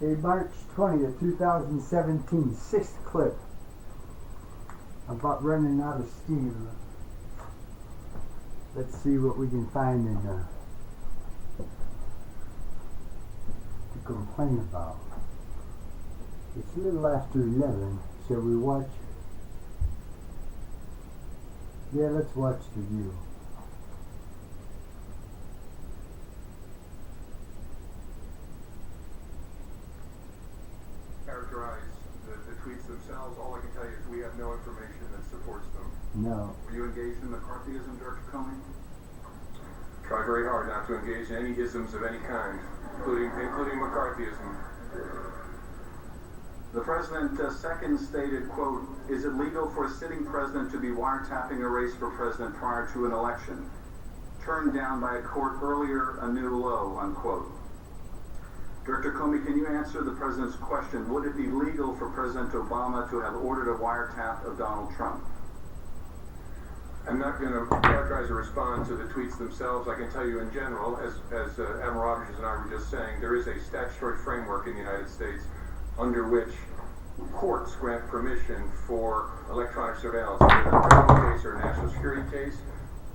A March 20th, 2017, sixth clip about running out of steam. Let's see what we can find in to complain about. It's a little after 11. Shall we watch? Yeah, let's watch the view. Characterize the tweets themselves. All I can tell you is we have no information that supports them. No. Were you engaged in McCarthyism, Director Comey? Try very hard not to engage in any isms of any kind, including McCarthyism. The president second stated, quote, "Is it legal for a sitting president to be wiretapping a race for president prior to an election? Turned down by a court earlier, a new low," unquote. Director Comey, can you answer the president's question? Would it be legal for President Obama to have ordered a wiretap of Donald Trump? I'm not going to characterize or respond to the tweets themselves. I can tell you in general, as Admiral Rogers and I were just saying, there is a statutory framework in the United States under which courts grant permission for electronic surveillance, whether a criminal case or a national security case,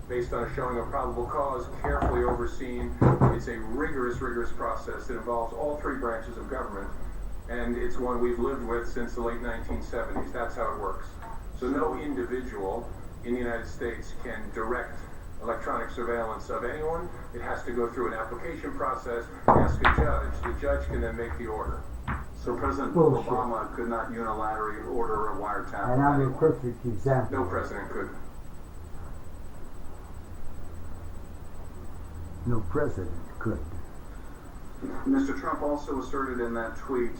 based on a showing of probable cause, carefully overseen. It's a rigorous process that involves all three branches of government, and it's one we've lived with since the late 1970s. That's how it works. So no individual in the United States can direct electronic surveillance of anyone. It has to go through an application process, ask a judge. The judge can then make the order. So President Bullshit. Obama could not unilaterally order a wiretap. And I'm a perfect example. No president could. No president could. Mr. Trump also asserted in that tweet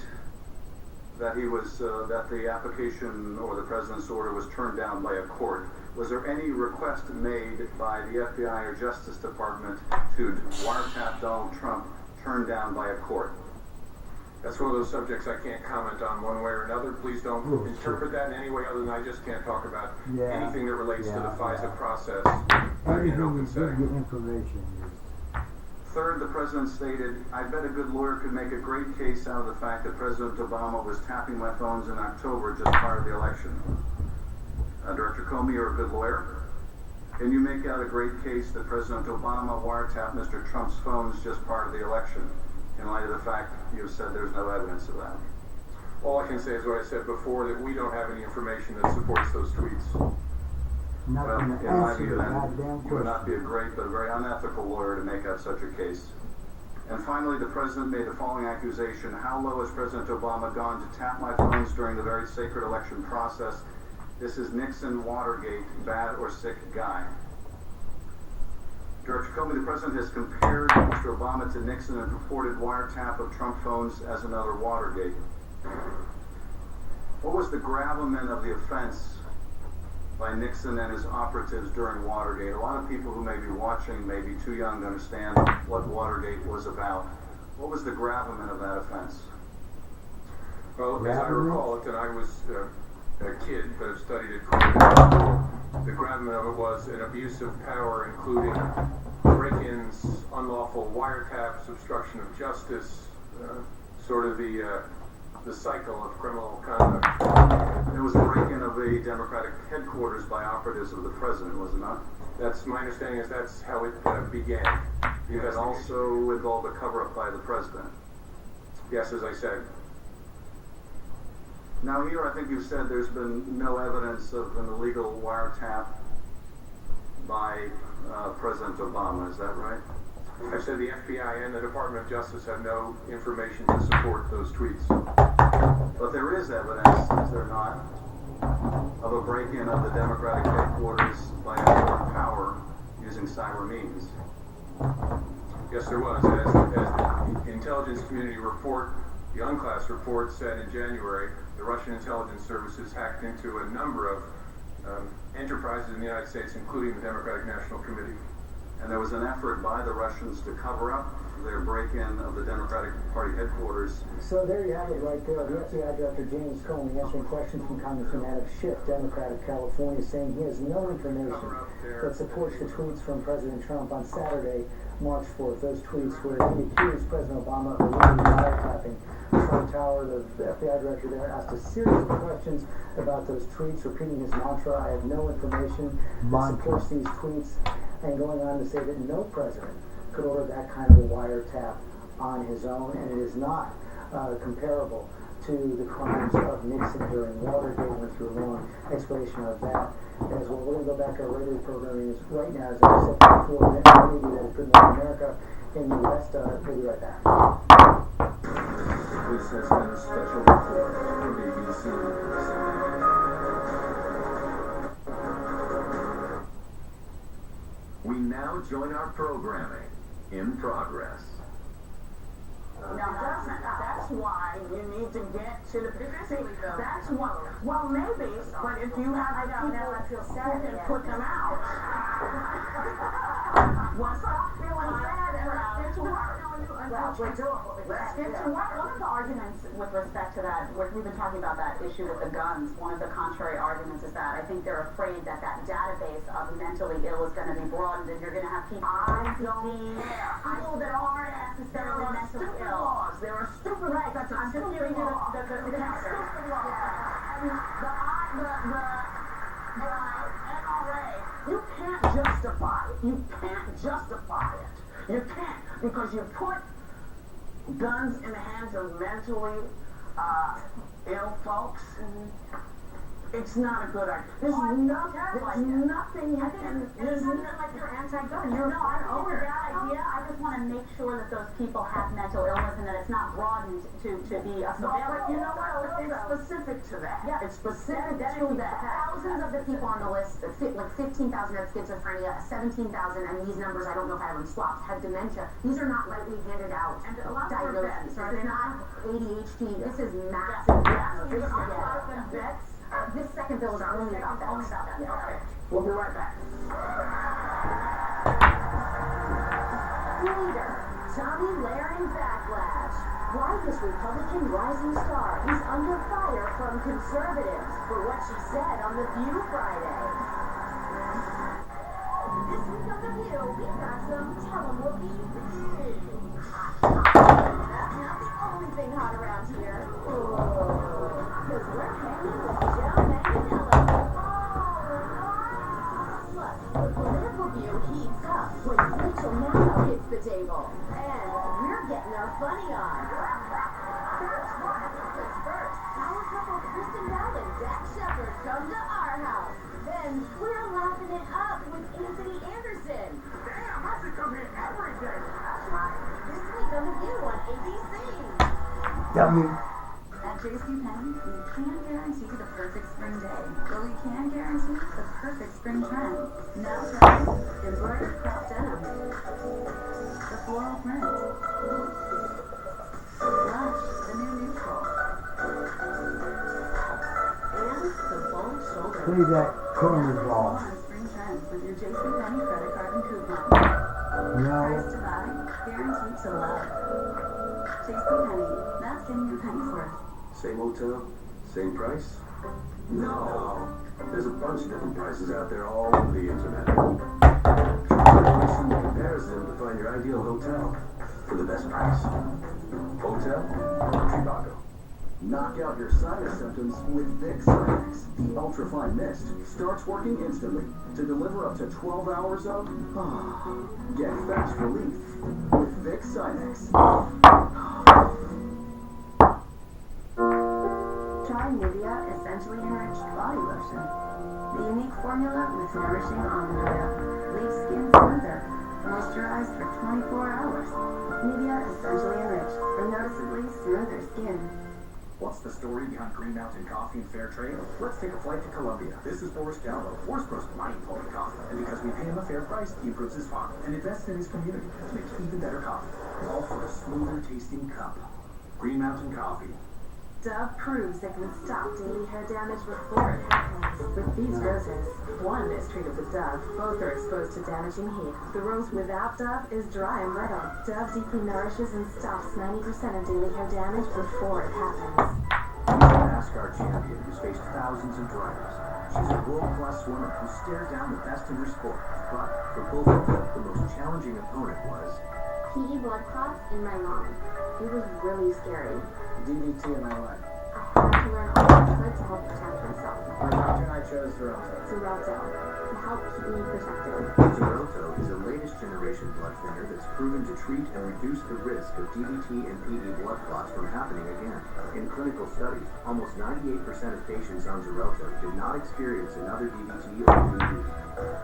that he was that the application or the president's order was turned down by a court. Was there any request made by the FBI or Justice Department to wiretap Donald Trump turned down by a court? That's one of those subjects I can't comment on one way or another. Please don't interpret that in any way other than I just can't talk about anything that relates to the FISA process in an Everything open you setting. give information is. Third, the president stated, "I bet a good lawyer could make a great case out of the fact that President Obama was tapping my phones in October just prior to the election." Director Comey, you're a good lawyer. Can you make out a great case that President Obama wiretapped Mr. Trump's phones just prior to the election, in light of the fact you said there's no evidence of that? All I can say is what I said before, that we don't have any information that supports those tweets. Not Well, going to in my answer view, the then, goddamn you would not be a question. great but a very unethical lawyer to make out such a case. And finally, the president made the following accusation: "How low has President Obama gone to tap my phones during the very sacred election process? This is Nixon Watergate, bad or sick guy." Director Comey, the president has compared Mr. Obama to Nixon and purported wiretap of Trump phones as another Watergate. What was the gravamen of the offense by Nixon and his operatives during Watergate? A lot of people who may be watching may be too young to understand what Watergate was about. What was the gravamen of that offense? Well, as I recall it, and I was a kid, but have studied it quite a bit, the gravamen of it was an abuse of power, including break-ins, unlawful wiretaps, obstruction of justice, sort of the cycle of criminal conduct. It was a break-in of the Democratic headquarters by operatives of the president, was it not? That's my understanding, is that's how it began. It also involved a cover-up by the president. Yes, as I said. Now here, I think you've said there's been no evidence of an illegal wiretap by President Obama. Is that right? I said the FBI and the Department of Justice have no information to support those tweets. But there is evidence, is there not, of a break-in of the Democratic headquarters by anyone in power using cyber means? Yes, there was. As the intelligence community report, the unclassed report said in January, the Russian intelligence services hacked into a number of enterprises in the United States, including the Democratic National Committee. And there was an effort by the Russians to cover up their break-in of the Democratic Party headquarters. So there you have it right there. The FBI Director James Comey answering questions from Congressman Adam Schiff, Democrat of California, saying he has no information that supports the tweets from President Trump on Saturday, March 4th. Those tweets where he accused President Obama of illegally wiretapping Trump Tower, the FBI director there asked a series of questions about those tweets, repeating his mantra, I have no information that supports these tweets, and going on to say that no president could order that kind of a wiretap on his own, and it is not comparable to the crimes of Nixon during Watergate. Went through a long explanation of that as well. We're going to go back to our regular programming right now, as I said before, and many of you that is Good Morning America in the West. We'll be right back. This has been a special report from ABC. We now join our programming in progress. No, it doesn't. That's why you need to get to the see. That's why. Well, maybe, but if you have people who can put them out. Well, stop feeling sad and let's get to work. Let's get to work. One of the arguments with respect to that, we've been talking about that issue with the guns. One of the contrary arguments is that I think they're afraid that that database of mentally ill is going to be broadened, and you're going to have people that aren't necessarily mentally ill. Laws. There are stupid laws. That's a stupid law. The stupid law. The NRA, you can't justify it. You can't justify it. You can't, because you put guns in the hands of mentally ill folks. It's not a good idea. There's nothing you can. It's not like you're anti-gun. No, I'm over that idea. I just want to make sure that those people have mental illness and that it's not broadened to be a But you know what? It's specific to that. Yeah. It's specific to that. Thousands of the people on the list, like 15,000 have schizophrenia, 17,000, and these numbers, I don't know if I have them swapped, have dementia. These are not lightly handed out And a lot of diagnoses. vets. This is not ADHD. This is massive. Vets. This second bill is only about that. Okay. We'll be right back. Leader, Tommy Lahren backlash. Why this Republican rising star is under fire from conservatives for what she said on The View Friday. This week on The View, we've got some tell 'em whoopee. That's not the only thing hot around here. Because we're hanging with Joe Manganiello. Plus, the political view heats up when Rachel Maddow hits the table. And we're getting our funny on. First, what happens first? Power couple Kristen Bell and Dak Shepard come to our house. Then we're laughing it up with Anthony Anderson. Damn, I should come here every day. That's right. This week on The View on ABC. Dummy. At JCPenney, we can't guarantee the perfect spring day, but we can guarantee the perfect spring trend. Now try embroidered crop denim, the floral print, Lush, the new neutral, and the bold shoulder. Play that corner ball. On spring trends with your JCPenney credit card and coupon. No. Price to buy, guaranteed to love. JCPenney, that's getting your penny's worth. Same hotel, same price? No. There's a bunch of different prices out there all over the internet. Try some comparison to find your ideal hotel for the best price. Hotel Trivago. Knock out your sinus symptoms with Vicks Sinex. The ultrafine mist starts working instantly to deliver up to 12 hours of get fast relief with Vicks Sinex. Try Nivea Essentially Enriched Body Lotion. The unique formula with nourishing almond oil leaves skin smoother, moisturized for 24 hours. Nivea Essentially Enriched for noticeably smoother skin. What's the story behind Green Mountain Coffee and Fair Trade? Let's take a flight to Colombia. This is Boris Gallo. Boris grows fine quality coffee, and because we pay him a fair price, he improves his farm and invests in his community to make even better coffee. All for a smoother tasting cup. Green Mountain Coffee. Dove proves it can stop daily hair damage before it happens. With these roses, one is treated with Dove. Both are exposed to damaging heat. The rose without Dove is dry and brittle. Dove deeply nourishes and stops 90% of daily hair damage before it happens. She's a NASCAR champion who's faced thousands of drivers. She's a world-class swimmer who stared down the best in her sport. But for both of them, the most challenging opponent was PE blood clots in my lung. It was really scary. DVT in my leg. I had to learn all I could to help protect myself. My doctor and I chose Xarelto. Xarelto to help keep me protected. Xarelto is a latest generation blood thinner that's proven to treat and reduce the risk of DVT and PE blood clots from happening again. In clinical studies, almost 98% of patients on Xarelto did not experience another DVT or PE.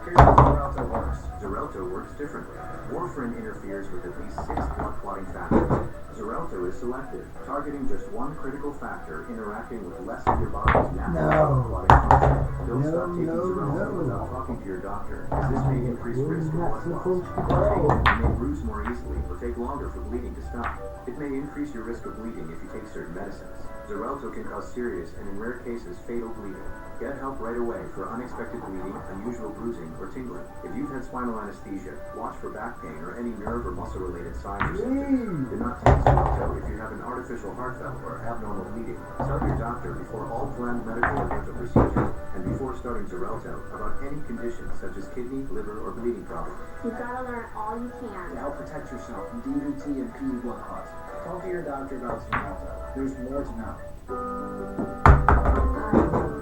Here's how Xarelto works. Xarelto works differently. Warfarin interferes with at least 6 blood clotting factors. Xarelto is selective, targeting just one critical factor, interacting with less of your body's natural blood clotting function. Don't stop taking Xarelto without talking to your doctor, as this may increase risk of blood clots. You may bruise more easily or take longer for bleeding to stop. It may increase your risk of bleeding if you take certain medicines. Xarelto can cause serious and, in rare cases, fatal bleeding. Get help right away for unexpected bleeding, unusual bruising, or tingling. If you've had spinal anesthesia, watch for back pain or any nerve or muscle-related signs or symptoms. Do not take Xarelto if you have an artificial heart valve or abnormal bleeding. Tell your doctor before all planned medical or dental procedures, and before starting Xarelto, about any conditions such as kidney, liver, or bleeding problems. You've got to learn all you can. To help protect yourself from DVT and PE blood clots, talk to your doctor about Xarelto. There's more to know.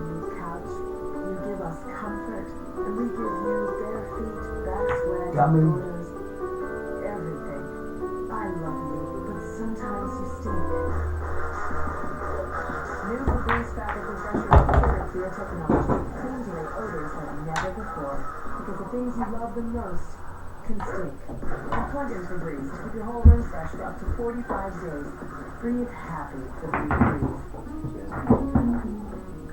You give us comfort, and we give you bare feet, back sweat, Gummy. borders, everything. I love you, but sometimes you stink. New Febreze Fabric Refresher with Pure Clear technology cleans away odors like never before, because the things you love the most can stink. And plug in Febreze to keep your whole room fresh for up to 45 days. Breathe happy, Febreze breathe.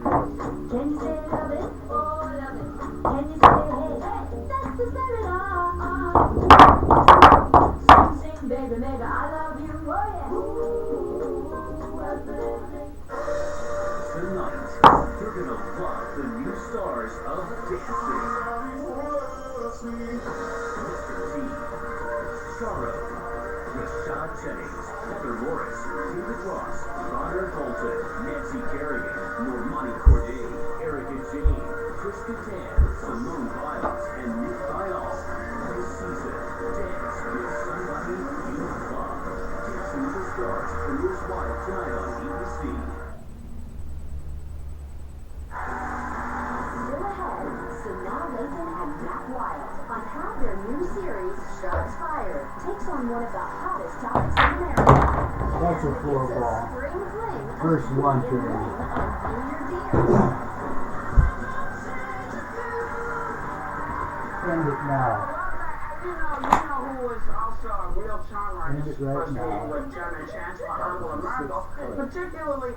Can you say love it? Oh, love it. Can you say hey, hey? That's the spirit of. Sing, baby, baby, I love you. Oh, yeah. Ooh, I love it. Tonight, you're gonna love the new stars of dancing. Mr. T, Charo, Rashad Jennings, Heather Morris, David Ross, Connor Colton, Nancy Kerrigan, Normani Corday, Erica Jane, Chris Kattan, Simone Biles, and Nick Vial. This season, dance with somebody you love. Dancing with the Stars premieres live tonight on ABC. Still ahead, Sanaa Lathan and Matt Wild on how their new series, Shots Fired, takes on one of the hottest topics in America. That's a floor It's a ball. spring fling of First one Julian today. Lane and Junior Deere. End it now. You know who was also a real charmer in End his it right first now. meeting with German Chancellor Angela Merkel, particularly